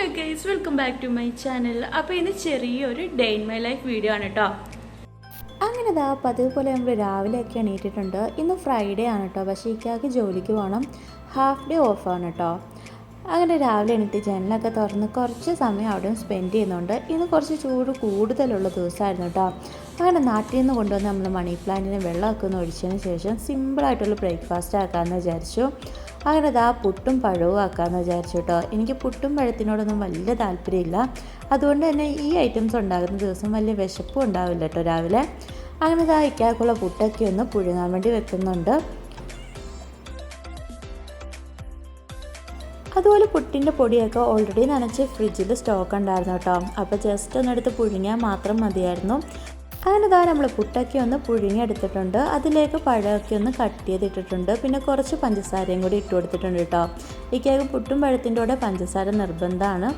Hello guys, welcome back to my channel. അപ്പോൾ ഇന്ന് ചെറിയൊരു day in my life video ആണ് കേട്ടോ. അങ്ങനെ പതിവ് പോലെ നമ്മൾ രാവിലെയൊക്കെ എണീറ്റിട്ടുണ്ട്. ഇന്ന് ഫ്രൈഡേ ആണ് കേട്ടോ, പക്ഷേ ഇക്കാക്ക് ജോലിക്ക് പോകണം, ഹാഫ് ഡേ ഓഫാണ് കേട്ടോ. അങ്ങനെ രാവിലെ എണീറ്റ് ജനലൊക്കെ തുറന്ന് കുറച്ച് സമയം അവിടെ സ്പെൻഡ് ചെയ്യുന്നുണ്ട്. ഇന്ന് കുറച്ച് ചൂട് കൂടുതലുള്ള ദിവസമായിരുന്നു കേട്ടോ. അങ്ങനെ നാട്ടിൽ നിന്ന് കൊണ്ടുവന്ന് നമ്മൾ മണി പ്ലാന്റിന് വെള്ളമൊക്കെ ഒന്ന് ഒഴിച്ചതിന് ശേഷം സിമ്പിളായിട്ടുള്ള ബ്രേക്ക്ഫാസ്റ്റ് ആക്കാമെന്ന് വിചാരിച്ചു. അങ്ങനെ പുട്ടും പഴവും ആക്കാമെന്ന് വിചാരിച്ചു കേട്ടോ. എനിക്ക് പുട്ടും പഴത്തിനോടൊന്നും വലിയ താല്പര്യമില്ല, അതുകൊണ്ട് തന്നെ ഈ ഐറ്റംസ് ഉണ്ടാകുന്ന ദിവസം വലിയ വിശപ്പും ഉണ്ടാവില്ല കേട്ടോ രാവിലെ. അങ്ങനെ ഇക്കാക്കുള്ള പുട്ടൊക്കെ ഒന്ന് പുഴുങ്ങാൻ വേണ്ടി വെക്കുന്നുണ്ട്. അതുപോലെ പുട്ടിൻ്റെ പൊടിയൊക്കെ ഓൾറെഡി നനച്ച് ഫ്രിഡ്ജിൽ സ്റ്റോക്ക് ഉണ്ടായിരുന്നു കേട്ടോ. അപ്പോൾ ജസ്റ്റ് ഒന്നെടുത്ത് പുഴുങ്ങിയാൽ മാത്രം മതിയായിരുന്നു. അങ്ങനെ നമ്മൾ പുട്ടൊക്കെ ഒന്ന് പുഴുങ്ങിയെടുത്തിട്ടുണ്ട്. അതിലേക്ക് പഴമൊക്കെ ഒന്ന് കട്ട് ചെയ്തിട്ടിട്ടുണ്ട്. പിന്നെ കുറച്ച് പഞ്ചസാരയും കൂടി ഇട്ട് കൊടുത്തിട്ടുണ്ട് കേട്ടോ. ഇക്കാക്ക് പുട്ടും പഴത്തിൻ്റെ കൂടെ പഞ്ചസാര നിർബന്ധമാണ്.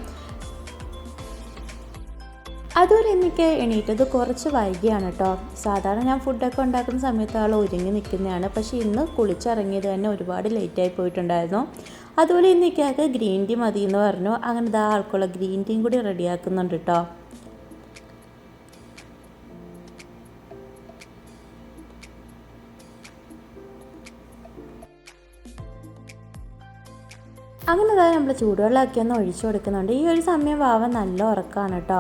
അതുപോലെ എനിക്ക് എണീറ്റത് കുറച്ച് വൈകിയാണ് കേട്ടോ. സാധാരണ ഞാൻ ഫുഡൊക്കെ ഉണ്ടാക്കുന്ന സമയത്ത് ആൾ ഒരുങ്ങി നിൽക്കുന്നതാണ്, പക്ഷേ ഇന്ന് കുളിച്ചിറങ്ങിയത് തന്നെ ഒരുപാട് ലേറ്റായി പോയിട്ടുണ്ടായിരുന്നു. അതുപോലെ ഇന്ന് ഇക്കാക്ക് ഗ്രീൻ ടീ മതി എന്ന് പറഞ്ഞു. അങ്ങനെ ആൾക്കുള്ള ഗ്രീൻ ടീയും കൂടി റെഡിയാക്കുന്നുണ്ട് കേട്ടോ. അങ്ങനെ നമ്മൾ ചൂടുവെള്ളമൊക്കെ ഒന്ന് ഒഴിച്ചു കൊടുക്കുന്നുണ്ട്. ഈ ഒരു സമയം വാവ നല്ല ഉറക്കമാണ് കേട്ടോ.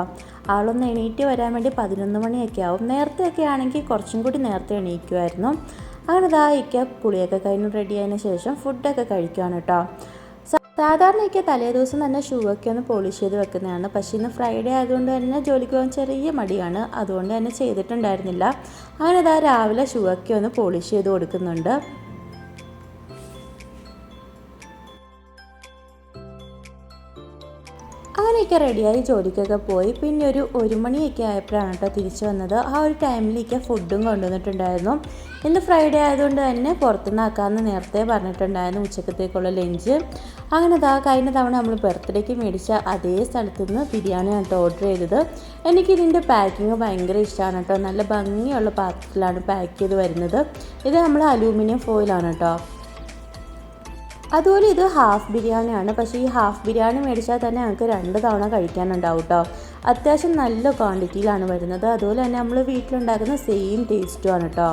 ആളൊന്ന് എണീറ്റ് വരാൻ വേണ്ടി 11 മണിയൊക്കെ ആവും. നേരത്തെയൊക്കെ ആണെങ്കിൽ കുറച്ചും കൂടി നേരത്തെ എണീക്കുമായിരുന്നു. അങ്ങനെ ഇക്ക കുളിയൊക്കെ കഴിഞ്ഞ് റെഡി ആയതിനു ശേഷം ഫുഡൊക്കെ കഴിക്കുകയാണ് കേട്ടോ. സാധാരണ ഇക്ക തലേ ദിവസം തന്നെ ഷൂ ഒക്കെ ഒന്ന് പോളിഷ് ചെയ്ത് വെക്കുന്നതാണ്. പക്ഷേ ഇന്ന് ഫ്രൈഡേ ആയതുകൊണ്ട് തന്നെ ജോലിക്ക് പോകാൻ ചെറിയ മടിയാണ്, അതുകൊണ്ട് തന്നെ ചെയ്തിട്ടുണ്ടായിരുന്നില്ല. അങ്ങനെ രാവിലെ ഷൂ ഒക്കെ ഒന്ന് പോളിഷ് ചെയ്ത് കൊടുക്കുന്നുണ്ട്. അങ്ങനെയൊക്കെ റെഡിയായി ജോലിക്കൊക്കെ പോയി. പിന്നെ ഒരു മണിയൊക്കെ ആയപ്പോഴാണ് കേട്ടോ തിരിച്ചു വന്നത്. ആ ഒരു ടൈമിലേക്ക് ഫുഡും കൊണ്ടുവന്നിട്ടുണ്ടായിരുന്നു. ഇന്ന് ഫ്രൈഡേ ആയതുകൊണ്ട് തന്നെ പുറത്തുനിന്ന് ആക്കാമെന്ന് നേരത്തെ പറഞ്ഞിട്ടുണ്ടായിരുന്നു ഉച്ചക്കത്തേക്കുള്ള ലഞ്ച്. അങ്ങനെ കഴിഞ്ഞ തവണ നമ്മൾ ബർത്ത്ഡേക്ക് മേടിച്ച അതേ സ്ഥലത്തു നിന്ന് ബിരിയാണിയാണ് കേട്ടോ ഓർഡർ ചെയ്തത്. എനിക്കിതിൻ്റെ പാക്കിങ് ഭയങ്കര ഇഷ്ടമാണ് കേട്ടോ. നല്ല ഭംഗിയുള്ള പാത്രത്തിലാണ് പാക്ക് ചെയ്ത് വരുന്നത്. ഇത് നമ്മൾ അലൂമിനിയം ഫോയിലാണ് കേട്ടോ. അതുപോലെ ഇത് ഹാഫ് ബിരിയാണിയാണ്. പക്ഷേ ഈ ഹാഫ് ബിരിയാണി മേടിച്ചാൽ തന്നെ ഞങ്ങൾക്ക് 2 തവണ കഴിക്കാനുണ്ടാവും കേട്ടോ. അത്യാവശ്യം നല്ല ക്വാണ്ടിറ്റിയിലാണ് വരുന്നത്. അതുപോലെ തന്നെ നമ്മൾ വീട്ടിലുണ്ടാക്കുന്ന സെയിം ടേസ്റ്റുമാണ് കേട്ടോ.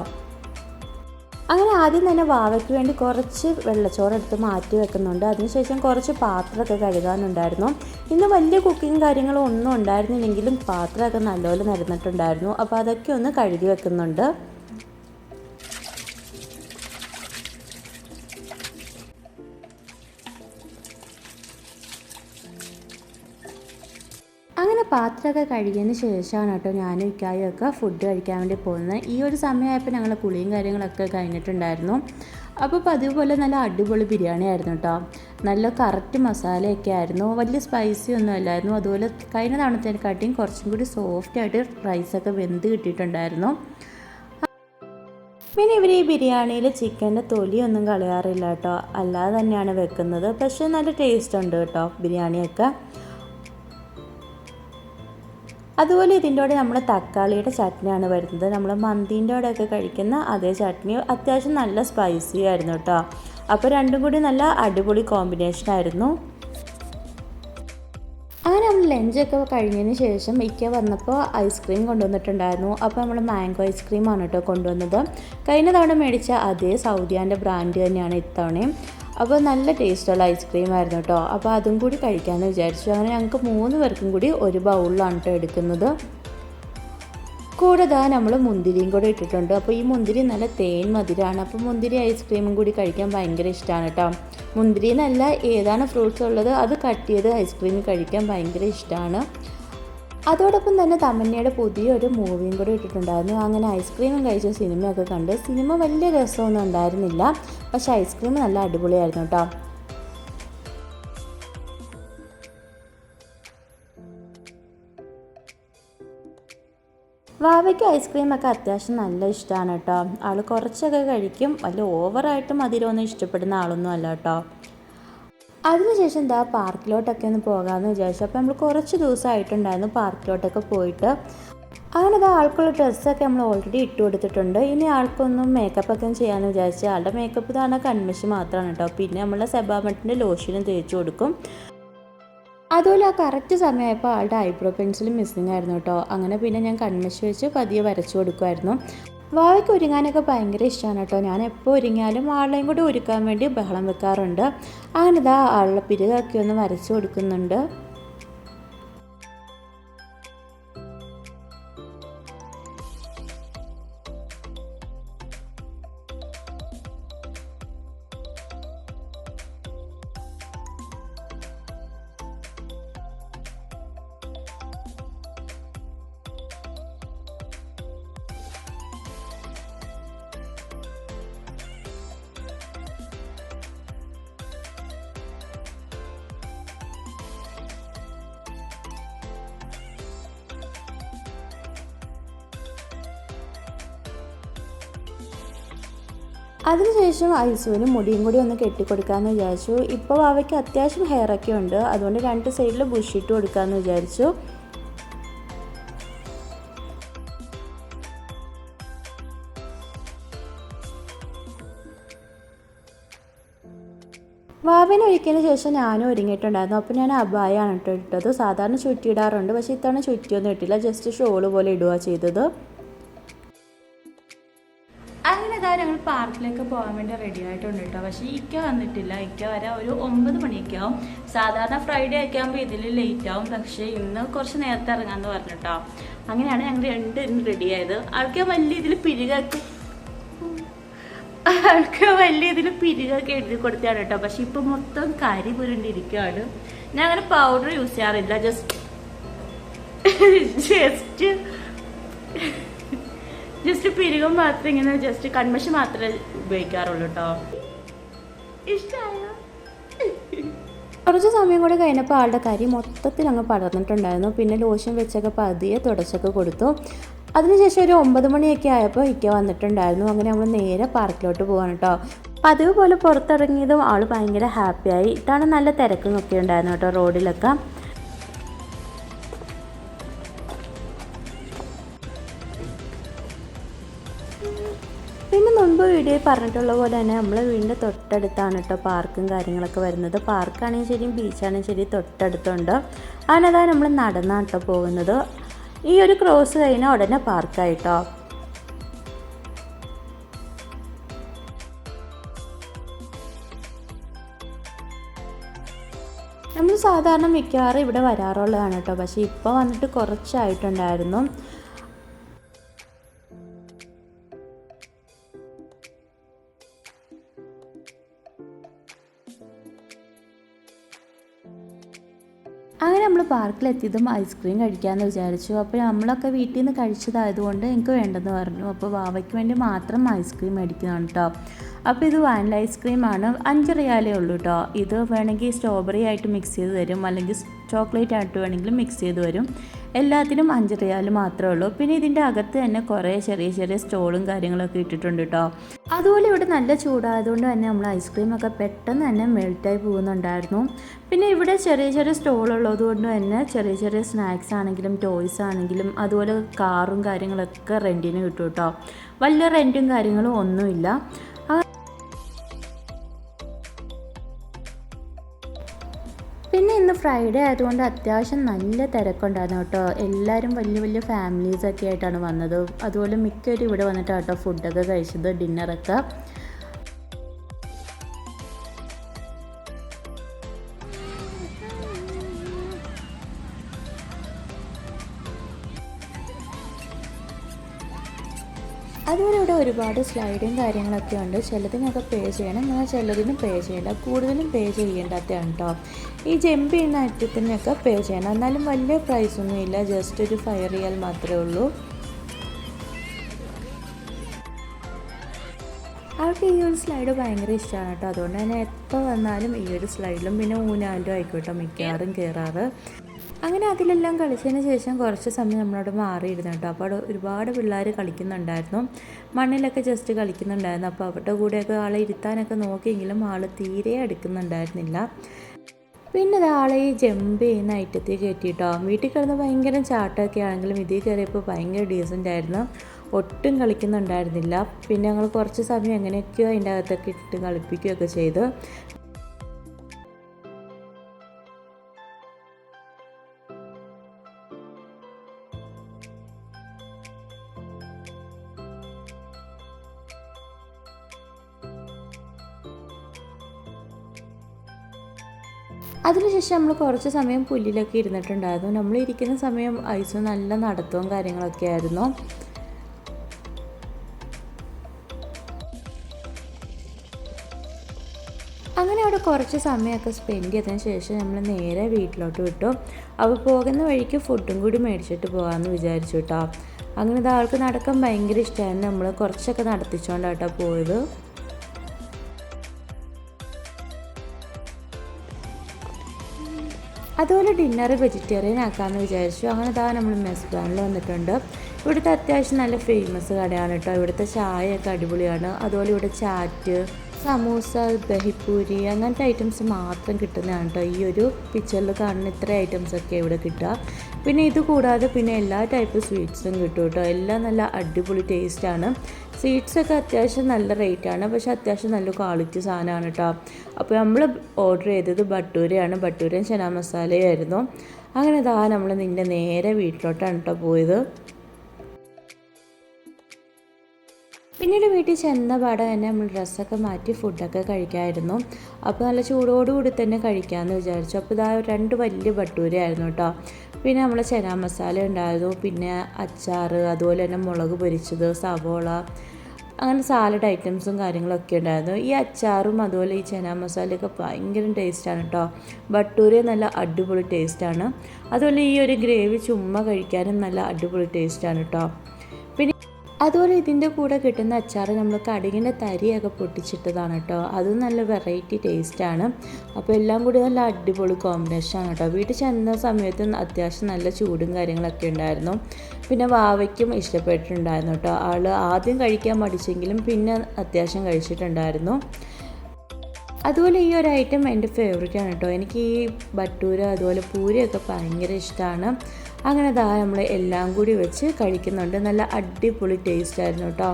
അങ്ങനെ ആദ്യം തന്നെ വാവയ്ക്ക് വേണ്ടി കുറച്ച് വെള്ളച്ചോറ് എടുത്ത് മാറ്റി വെക്കുന്നുണ്ട്. അതിനുശേഷം കുറച്ച് പാത്രമൊക്കെ കഴുകാനുണ്ടായിരുന്നു. ഇന്ന് വലിയ കുക്കിങ് കാര്യങ്ങളും ഒന്നും ഉണ്ടായിരുന്നില്ലെങ്കിലും പാത്രമൊക്കെ നല്ലപോലെ നിരന്നിട്ടുണ്ടായിരുന്നു. അപ്പോൾ അതൊക്കെ ഒന്ന് കഴുകി വെക്കുന്നുണ്ട്. അങ്ങനെ പാത്രമൊക്കെ കഴുകിയതിന് ശേഷമാണ് കേട്ടോ ഞാനും ഇക്കായൊക്കെ ഫുഡ് കഴിക്കാൻ വേണ്ടി പോകുന്നത്. ഈ ഒരു സമയമായപ്പോൾ ഞങ്ങൾ കുളിയും കാര്യങ്ങളൊക്കെ കഴിഞ്ഞിട്ടുണ്ടായിരുന്നു. അപ്പോൾ പതിവ് പോലെ നല്ല അടിപൊളി ബിരിയാണി ആയിരുന്നു കേട്ടോ. നല്ല കറക്റ്റ് മസാലയൊക്കെ ആയിരുന്നു, വലിയ സ്പൈസി ഒന്നും അല്ലായിരുന്നു. അതുപോലെ കഴിഞ്ഞ തവണത്തേക്കാട്ടിയും കുറച്ചും കൂടി സോഫ്റ്റായിട്ട് റൈസൊക്കെ വെന്ത് കിട്ടിയിട്ടുണ്ടായിരുന്നു. പിന്നെ ഇവർ ഈ ബിരിയാണിയിൽ ചിക്കൻ്റെ തൊലിയൊന്നും കളയാറില്ല കേട്ടോ, അല്ലാതെ തന്നെയാണ് വെക്കുന്നത്. പക്ഷേ നല്ല ടേസ്റ്റ് ഉണ്ട് കേട്ടോ ബിരിയാണിയൊക്കെ. അതുപോലെ ഇതിൻ്റെ കൂടെ നമ്മൾ തക്കാളിയുടെ ചട്നിയാണ് വരുന്നത്. നമ്മൾ മന്തീൻ്റെ കൂടെയൊക്കെ കഴിക്കുന്ന അതേ ചട്നി. അത്യാവശ്യം നല്ല സ്പൈസി ആയിരുന്നു കേട്ടോ. അപ്പോൾ രണ്ടും കൂടി നല്ല അടിപൊളി കോമ്പിനേഷനായിരുന്നു. അങ്ങനെ നമ്മൾ ലഞ്ചൊക്കെ കഴിഞ്ഞതിന് ശേഷം ഇക്ക വന്നപ്പോൾ ഐസ്ക്രീം കൊണ്ടുവന്നിട്ടുണ്ടായിരുന്നു. അപ്പോൾ നമ്മൾ മാംഗോ ഐസ്ക്രീമാണ് കേട്ടോ കൊണ്ടുവന്നത്. കഴിഞ്ഞ തവണ മേടിച്ച അതേ സൗദിയാൻ്റെ ബ്രാൻഡ് തന്നെയാണ് ഇത്തവണയും. അപ്പോൾ നല്ല ടേസ്റ്റുള്ള ഐസ്ക്രീം ആയിരുന്നു കേട്ടോ. അപ്പോൾ അതും കൂടി കഴിക്കാമെന്ന് വിചാരിച്ചു. അങ്ങനെ ഞങ്ങൾക്ക് 3 പേർക്കും കൂടി ഒരു ബൗളിലാണ് കേട്ടോ എടുക്കുന്നത്. കൂടെ നമ്മൾ മുന്തിരിയും കൂടെ ഇട്ടിട്ടുണ്ട്. അപ്പോൾ ഈ മുന്തിരി നല്ല തേൻ മധുരമാണ്. അപ്പോൾ മുന്തിരി ഐസ്ക്രീമും കൂടി കഴിക്കാൻ ഭയങ്കര ഇഷ്ടമാണ് കേട്ടോ. മുന്തിരി എന്നല്ല, ഏതാണ് ഫ്രൂട്ട്സ് ഉള്ളത് അത് കട്ട് ചെയ്ത് ഐസ്ക്രീം കഴിക്കാൻ ഭയങ്കര ഇഷ്ടമാണ്. അതോടൊപ്പം തന്നെ തമന്നയുടെ പുതിയൊരു മൂവിയും കൂടി ഇട്ടിട്ടുണ്ടായിരുന്നു. അങ്ങനെ ഐസ്ക്രീമും കഴിച്ച് സിനിമയൊക്കെ കണ്ട്. സിനിമ വലിയ രസമൊന്നും ഉണ്ടായിരുന്നില്ല, പക്ഷേ ഐസ്ക്രീം നല്ല അടിപൊളിയായിരുന്നു കേട്ടോ. വാവയ്ക്ക് ഐസ്ക്രീമൊക്കെ അത്യാവശ്യം നല്ല ഇഷ്ടമാണ് കേട്ടോ. ആൾ കുറച്ചൊക്കെ കഴിക്കും, വലിയ ഓവറായിട്ട് മധുരമൊന്നും ഇഷ്ടപ്പെടുന്ന ആളൊന്നും അല്ല കേട്ടോ. അതിനുശേഷം പാർക്കിലോട്ടൊക്കെ ഒന്ന് പോകാമെന്ന് വിചാരിച്ചു. അപ്പോൾ നമ്മൾ കുറച്ച് ദിവസമായിട്ടുണ്ടായിരുന്നു പാർക്കിലോട്ടൊക്കെ പോയിട്ട്. അങ്ങനെ ആൾക്കുള്ള ഡ്രസ്സൊക്കെ നമ്മൾ ഓൾറെഡി ഇട്ട് കൊടുത്തിട്ടുണ്ട്. ഇനി ആൾക്കൊന്നും മേക്കപ്പൊക്കെ ചെയ്യാമെന്ന് വിചാരിച്ചാൽ ആളുടെ മേക്കപ്പ് ഇതാണ് കൺമഷി മാത്രമാണ് കേട്ടോ. പിന്നെ നമ്മൾ സെബാമെറ്റിൻ്റെ ലോഷനും തേച്ച് കൊടുക്കും. അതുപോലെ ആ കറക്റ്റ് സമയമായപ്പോൾ ആളുടെ ഐബ്രോ പെൻസിൽ മിസ്സിങ് ആയിരുന്നു കേട്ടോ. അങ്ങനെ പിന്നെ ഞാൻ കൺമഷി വെച്ച് പതിയെ വരച്ചു കൊടുക്കുമായിരുന്നു. വാവയ്ക്ക് ഒരുങ്ങാനൊക്കെ ഭയങ്കര ഇഷ്ടമാണ് കേട്ടോ. ഞാൻ എപ്പോൾ ഒരുങ്ങിയാലും ആളെയും കൂടി ഒരുക്കാൻ വേണ്ടി ബഹളം വെക്കാറുണ്ട്. അങ്ങനെ ഇതാ ആളുടെ പിരികൊക്കെ ഒന്ന് വരച്ചു കൊടുക്കുന്നുണ്ട്. അതിനുശേഷം ഐസുവിന് മുടിയും കൂടി ഒന്ന് കെട്ടിക്കൊടുക്കാമെന്ന് വിചാരിച്ചു. ഇപ്പോൾ അവയ്ക്ക് അത്യാവശ്യം ഹെയറൊക്കെ ഉണ്ട്, അതുകൊണ്ട് 2 സൈഡിൽ ബുഷ് ഇട്ട് കൊടുക്കാമെന്ന് വിചാരിച്ചു. വാവനെ ഒരുക്കിയതിന് ശേഷം ഞാനും ഒരുങ്ങിയിട്ടുണ്ടായിരുന്നു. അപ്പോൾ ഞാൻ അബായാണ് കേട്ടോ ഇട്ടത്. സാധാരണ ചുറ്റിയിടാറുണ്ട്, പക്ഷേ ഇത്തവണ ചുറ്റിയൊന്നും ഇട്ടില്ല, ജസ്റ്റ് ഷോള് പോലെ ഇടുക ചെയ്തത്. അങ്ങനെ ഇതാ ഞങ്ങൾ പാർക്കിലേക്ക് പോകാൻ വേണ്ടി റെഡി ആയിട്ടുണ്ട് കേട്ടോ. പക്ഷേ ഇക്ക വന്നിട്ടില്ല. ഇക്ക വരാൻ ഒരു 9 മണിയൊക്കെ ആവും. സാധാരണ ഫ്രൈഡേ ഒക്കെ ആകുമ്പോൾ ഇതിൽ ലേറ്റ് ആവും, പക്ഷേ ഇന്ന് കുറച്ച് നേരത്തെ ഇറങ്ങാമെന്ന് പറഞ്ഞിട്ടോ. അങ്ങനെയാണ് ഞങ്ങൾ രണ്ടും റെഡി ആയത്. ആൾക്ക് വലിയ ഇതിൽ പിരികൊക്കെ എഴുതി കൊടുത്തതാണ് കേട്ടോ. പക്ഷെ ഇപ്പൊ മൊത്തം കരി പുരണ്ടിരിക്കുകയാണ്. ഞാൻ അങ്ങനെ പൗഡർ യൂസ് ചെയ്യാറില്ല, ജസ്റ്റ് പിരികം മാത്രം, ഇങ്ങനെ ജസ്റ്റ് കൺമഷി മാത്രമേ ഉപയോഗിക്കാറുള്ളൂ കേട്ടോ. ഇഷ്ടമായോ? കുറച്ച് സമയം കൂടി കഴിഞ്ഞപ്പോൾ ആളുടെ കരി മൊത്തത്തിൽ അങ്ങ് പടർന്നിട്ടുണ്ടായിരുന്നു. പിന്നെ ലോഷൻ വെച്ചൊക്കെ പതിയെ തുടച്ചൊക്കെ കൊടുത്തു. അതിനുശേഷം ഒരു 9 മണിയൊക്കെ ആയപ്പോൾ ഇക്ക വന്നിട്ടുണ്ടായിരുന്നു. അങ്ങനെ നമ്മൾ നേരെ പാർക്കിലോട്ട് പോകാൻ കേട്ടോ. പതിവ് പോലെ പുറത്തിറങ്ങിയതും ആൾ ഭയങ്കര ഹാപ്പിയായി. ഇതാണ് നല്ല തിരക്കും ഒക്കെ ഉണ്ടായിരുന്നു കേട്ടോ റോഡിലൊക്കെ. പിന്നെ മുൻപ് വീഡിയോയിൽ പറഞ്ഞിട്ടുള്ള പോലെ തന്നെ നമ്മളെ വീടിൻ്റെ തൊട്ടടുത്താണ് കേട്ടോ പാർക്കും കാര്യങ്ങളൊക്കെ വരുന്നത്. പാർക്കാണെങ്കിൽ ശരി, ബീച്ചാണെങ്കിൽ ശരി തൊട്ടടുത്തുണ്ട്. അതിനതാ നമ്മൾ നടന്നാണ് കേട്ടോ പോകുന്നത്. ഈ ഒരു ക്രോസ് കഴിഞ്ഞാൽ ഉടനെ പാർക്കായിട്ടോ. നമ്മൾ സാധാരണ മിക്കവാറും ഇവിടെ വരാറുള്ളതാണ് കേട്ടോ. പക്ഷേ ഇപ്പോൾ വന്നിട്ട് കുറച്ചായിട്ടുണ്ടായിരുന്നു. അങ്ങനെ നമ്മൾ പാർക്കിലെത്തിയതും ഐസ്ക്രീം കഴിക്കാമെന്ന് വിചാരിച്ചു. അപ്പോൾ നമ്മളൊക്കെ വീട്ടിൽ നിന്ന് കഴിച്ചതായതുകൊണ്ട് എനിക്ക് വേണ്ടെന്ന് പറഞ്ഞു. അപ്പോൾ വാവയ്ക്ക് വേണ്ടി മാത്രം ഐസ്ക്രീം മേടിക്കുന്നതാണ് കേട്ടോ. അപ്പോൾ ഇത് വാനില ഐസ്ക്രീമാണ്. 5 റിയാലേ ഉള്ളൂ കേട്ടോ. ഇത് വേണമെങ്കിൽ സ്ട്രോബെറി ആയിട്ട് മിക്സ് ചെയ്ത് തരും, അല്ലെങ്കിൽ ചോക്ലേറ്റ് ആയിട്ട് വേണമെങ്കിലും മിക്സ് ചെയ്ത് വരും. എല്ലാത്തിനും 5 റിയാൽ മാത്രമേ ഉള്ളൂ. പിന്നെ ഇതിൻ്റെ അകത്ത് തന്നെ കുറേ ചെറിയ ചെറിയ സ്റ്റോളും കാര്യങ്ങളൊക്കെ ഇട്ടിട്ടുണ്ട് കേട്ടോ. അതുപോലെ ഇവിടെ നല്ല ചൂടായതുകൊണ്ട് തന്നെ നമ്മൾ ഐസ്ക്രീമൊക്കെ പെട്ടെന്ന് തന്നെ മെൽറ്റായി പോകുന്നുണ്ടായിരുന്നു. പിന്നെ ഇവിടെ ചെറിയ ചെറിയ സ്റ്റോളുള്ളത് കൊണ്ട് തന്നെ ചെറിയ ചെറിയ സ്നാക്സ് ആണെങ്കിലും ടോയ്സ് ആണെങ്കിലും അതുപോലെ കാറും കാര്യങ്ങളൊക്കെ റെൻറ്റിന് കിട്ടും കേട്ടോ. വലിയ റെൻറ്റും കാര്യങ്ങളും ഒന്നുമില്ല. പിന്നെ ഇന്ന് ഫ്രൈഡേ ആയതുകൊണ്ട് അത്യാവശ്യം നല്ല തിരക്കുണ്ടായിരുന്നു കേട്ടോ. എല്ലാവരും വലിയ വലിയ ഫാമിലീസൊക്കെ ആയിട്ടാണ് വന്നത്. അതുപോലെ മിക്കവരും ഇവിടെ വന്നിട്ടാണ് കേട്ടോ ഫുഡൊക്കെ കഴിച്ചത്, ഡിന്നറൊക്കെ. അതുപോലെ ഇവിടെ ഒരുപാട് സ്ലൈഡും കാര്യങ്ങളൊക്കെ ഉണ്ട്. ചിലതിനൊക്കെ പേ ചെയ്യണം, എന്നാൽ ചിലതിന് പേ ചെയ്യണ്ട. കൂടുതലും പേ ചെയ്യേണ്ടതാണ് കേട്ടോ. ഈ ജമ്പ് ചെയ്യുന്ന ഐറ്റത്തിനൊക്കെ പേ ചെയ്യണം, എന്നാലും വലിയ പ്രൈസൊന്നും ഇല്ല, ജസ്റ്റ് ഒരു 5 റിയാൽ മാത്രമേ ഉള്ളൂ. അവർക്ക് ഈ ഒരു സ്ലൈഡ് ഭയങ്കര ഇഷ്ടമാണ് കേട്ടോ. അതുകൊണ്ട് തന്നെ എപ്പോൾ വന്നാലും ഈ ഒരു സ്ലൈഡിലും പിന്നെ ഊഞ്ഞാലും ആയിക്കോട്ടെ മിക്കവാറും കയറാറ്. അങ്ങനെ അതിലെല്ലാം കളിച്ചതിന് ശേഷം കുറച്ച് സമയം നമ്മളോട് മാറിയിരുന്നു കേട്ടോ. അപ്പോൾ അവിടെ ഒരുപാട് പിള്ളേർ കളിക്കുന്നുണ്ടായിരുന്നു, മണ്ണിലൊക്കെ ജസ്റ്റ് കളിക്കുന്നുണ്ടായിരുന്നു. അപ്പോൾ അവരുടെ കൂടെയൊക്കെ ആളെ ഇരുത്താനൊക്കെ നോക്കിയെങ്കിലും ആൾ തീരെ അടുക്കുന്നുണ്ടായിരുന്നില്ല. പിന്നെ ആളെ ഈ ജമ്പ് ചെയ്യുന്ന ഐറ്റത്തിൽ കയറ്റിയിട്ടോ. വീട്ടിൽ കിടന്ന് ഭയങ്കര ചാട്ടമൊക്കെ ആണെങ്കിലും ഇതിൽ കയറിയപ്പോൾ ഭയങ്കര ഡീസൻ്റ് ആയിരുന്നു, ഒട്ടും കളിക്കുന്നുണ്ടായിരുന്നില്ല. പിന്നെ ഞങ്ങൾ കുറച്ച് സമയം എങ്ങനെയൊക്കെയോ അതിൻ്റെ അകത്തൊക്കെ ഇട്ട് കളിപ്പിക്കുകയൊക്കെ ചെയ്തു. അതിനുശേഷം നമ്മൾ കുറച്ച് സമയം പുല്ലിലൊക്കെ ഇരുന്നിട്ടുണ്ടായിരുന്നു. നമ്മൾ ഇരിക്കുന്ന സമയം ഐസ് നല്ല നടത്തവും കാര്യങ്ങളൊക്കെ ആയിരുന്നു. അങ്ങനെ അവിടെ കുറച്ച് സമയമൊക്കെ സ്പെൻഡ് ചെയ്തതിന് ശേഷം നമ്മൾ നേരെ വീട്ടിലോട്ട് വിട്ടു. അപ്പോൾ പോകുന്ന വഴിക്ക് ഫുഡും കൂടി മേടിച്ചിട്ട് പോകാമെന്ന് വിചാരിച്ചു കേട്ടോ. അങ്ങനെ ഇത് ആൾക്ക് നടക്കാൻ ഭയങ്കര ഇഷ്ടമായിരുന്നു. നമ്മൾ കുറച്ചൊക്കെ നടത്തിച്ചുകൊണ്ടാട്ടോ പോയത്. അതുപോലെ ഡിന്നർ വെജിറ്റേറിയൻ ആക്കാമെന്ന് വിചാരിച്ചു. അങ്ങനെ ഇതാ നമ്മൾ മെസ്ബാനിൽ വന്നിട്ടുണ്ട്. ഇവിടുത്തെ അത്യാവശ്യം നല്ല ഫേമസ് കടയാണ് കേട്ടോ. ഇവിടുത്തെ ചായയൊക്കെ അടിപൊളിയാണ്. അതുപോലെ ഇവിടെ ചാറ്റ്, സമൂസ, ദഹിപ്പൂരി അങ്ങനത്തെ ഐറ്റംസ് മാത്രം കിട്ടുന്നതാണ് കേട്ടോ. ഈ ഒരു പിക്ചറിൽ കാണുന്ന ഇത്ര ഐറ്റംസൊക്കെ ഇവിടെ കിട്ടുക. പിന്നെ ഇത് കൂടാതെ പിന്നെ എല്ലാ ടൈപ്പ് സ്വീറ്റ്സും കിട്ടും കേട്ടോ. എല്ലാം നല്ല അടിപൊളി ടേസ്റ്റാണ്. സ്വീറ്റ്സൊക്കെ അത്യാവശ്യം നല്ല റേറ്റാണ്, പക്ഷെ അത്യാവശ്യം നല്ല ക്വാളിറ്റി സാധനമാണ് കേട്ടോ. അപ്പോൾ നമ്മൾ ഓർഡർ ചെയ്തത് ഭട്ടൂരയാണ്. ഭട്ടൂരയും ചന മസാലയായിരുന്നു. അങ്ങനെ ഇതാ നമ്മൾ നിൻ്റെ നേരെ വീട്ടിലോട്ടാണ് കേട്ടോ പോയത്. പിന്നീട് വീട്ടിൽ ചെന്ന പാടെ തന്നെ നമ്മൾ ഡ്രസ്സൊക്കെ മാറ്റി ഫുഡൊക്കെ കഴിക്കാമായിരുന്നു. അപ്പോൾ നല്ല ചൂടോടുകൂടി തന്നെ കഴിക്കാമെന്ന് വിചാരിച്ചു. അപ്പോൾ ഇതാ 2 വലിയ ഭട്ടൂരയായിരുന്നു കേട്ടോ. പിന്നെ നമ്മൾ ചന മസാല ഉണ്ടായിരുന്നു, പിന്നെ അച്ചാർ, അതുപോലെ തന്നെ മുളക് പൊരിച്ചത്, സവോള, അങ്ങനെ സാലഡ് ഐറ്റംസും കാര്യങ്ങളൊക്കെ ഉണ്ടായിരുന്നു. ഈ അച്ചാറും അതുപോലെ ഈ ചന മസാലയൊക്കെ ഭയങ്കര ടേസ്റ്റാണ് കേട്ടോ. ഭട്ടൂര നല്ല അടിപൊളി ടേസ്റ്റാണ്. അതുപോലെ ഈ ഒരു ഗ്രേവി ചുമ്മാ കഴിക്കാനും നല്ല അടിപൊളി ടേസ്റ്റാണ് കേട്ടോ. അതുപോലെ ഇതിൻ്റെ കൂടെ കിട്ടുന്ന അച്ചാർ നമ്മൾ കടുകിൻ്റെ തരിയൊക്കെ പൊട്ടിച്ചിട്ടതാണ് കേട്ടോ. അതും നല്ല വെറൈറ്റി ടേസ്റ്റാണ്. അപ്പോൾ എല്ലാം കൂടി നല്ല അടിപൊളി കോമ്പിനേഷനാണ് കേട്ടോ. വീട്ടിൽ ചെന്ന സമയത്ത് അത്യാവശ്യം നല്ല ചൂടും കാര്യങ്ങളൊക്കെ ഉണ്ടായിരുന്നു. പിന്നെ വാവയ്ക്കും ഇഷ്ടപ്പെട്ടിട്ടുണ്ടായിരുന്നു കേട്ടോ. ആൾ ആദ്യം കഴിക്കാൻ മടിച്ചെങ്കിലും പിന്നെ അത്യാവശ്യം കഴിച്ചിട്ടുണ്ടായിരുന്നു. അതുപോലെ ഈ ഒരു ഐറ്റം എൻ്റെ ഫേവറേറ്റാണ് കേട്ടോ. എനിക്ക് ഈ ഭട്ടൂര അതുപോലെ പൂരിയൊക്കെ ഭയങ്കര ഇഷ്ടമാണ്. അങ്ങനെ ദാ നമ്മൾ എല്ലാം കൂടി വെച്ച് കഴിക്കുന്നുണ്ട്. നല്ല അടിപൊളി ടേസ്റ്റ് ആയിരുന്നു കേട്ടോ.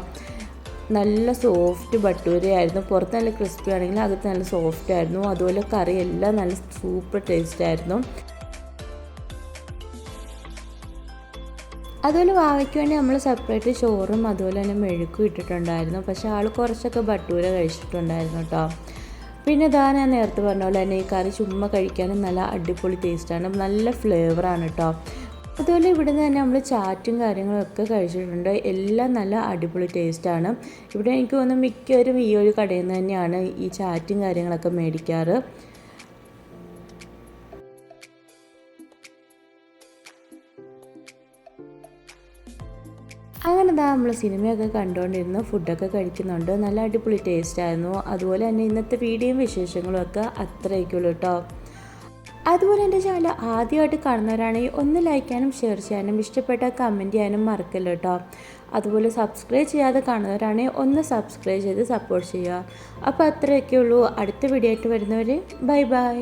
നല്ല സോഫ്റ്റ് ഭട്ടൂരയായിരുന്നു. പുറത്ത് നല്ല ക്രിസ്പി ആണെങ്കിലും അകത്ത് നല്ല സോഫ്റ്റ് ആയിരുന്നു. അതുപോലെ കറി എല്ലാം നല്ല സൂപ്പർ ടേസ്റ്റ് ആയിരുന്നു. അതുപോലെ വാവയ്ക്ക് വേണ്ടി നമ്മൾ സെപ്പറേറ്റ് ചോറും അതുപോലെ തന്നെ മെഴുക്കും ഇട്ടിട്ടുണ്ടായിരുന്നു. പക്ഷേ ആൾ കുറച്ചൊക്കെ ഭട്ടൂര കഴിച്ചിട്ടുണ്ടായിരുന്നു കേട്ടോ. പിന്നെ ഇതാ ഞാൻ നേരത്തെ പറഞ്ഞ പോലെ തന്നെ ഈ കറി ചുമ്മാ കഴിക്കാനും നല്ല അടിപൊളി ടേസ്റ്റാണ്, നല്ല ഫ്ലേവറാണ് കേട്ടോ. അതുപോലെ ഇവിടെ നിന്ന് തന്നെ നമ്മൾ ചാറ്റും കാര്യങ്ങളൊക്കെ കഴിച്ചിട്ടുണ്ട്. എല്ലാം നല്ല അടിപൊളി ടേസ്റ്റാണ്. ഇവിടെ എനിക്ക് തോന്നുന്നു മിക്കവരും ഈ ഒരു കടയിൽ നിന്ന് തന്നെയാണ് ഈ ചാറ്റും കാര്യങ്ങളൊക്കെ മേടിക്കാറ്. അങ്ങനെ ഇതാ നമ്മൾ സിനിമയൊക്കെ കണ്ടുകൊണ്ടിരുന്നു, ഫുഡൊക്കെ കഴിക്കുന്നുണ്ട്. നല്ല അടിപൊളി ടേസ്റ്റായിരുന്നു. അതുപോലെ തന്നെ ഇന്നത്തെ വീഡിയോയും വിശേഷങ്ങളും ഒക്കെ അത്രയൊക്കെയുള്ളൂ കേട്ടോ. അതുപോലെ എൻ്റെ ചാനൽ ആദ്യമായിട്ട് കാണുന്നവരാണെങ്കിൽ ഒന്ന് ലൈക്ക് ചെയ്യാനും ഷെയർ ചെയ്യാനും ഇഷ്ടപ്പെട്ടാൽ കമൻറ്റ് ചെയ്യാനും മറക്കല്ല കേട്ടോ. അതുപോലെ സബ്സ്ക്രൈബ് ചെയ്യാതെ കാണുന്നവരാണെങ്കിൽ ഒന്ന് സബ്സ്ക്രൈബ് ചെയ്ത് സപ്പോർട്ട് ചെയ്യുക. അപ്പോൾ അത്രയൊക്കെയുള്ളൂ. അടുത്ത വീഡിയോ ആയിട്ട് വരുന്നവർ ബൈ ബൈ.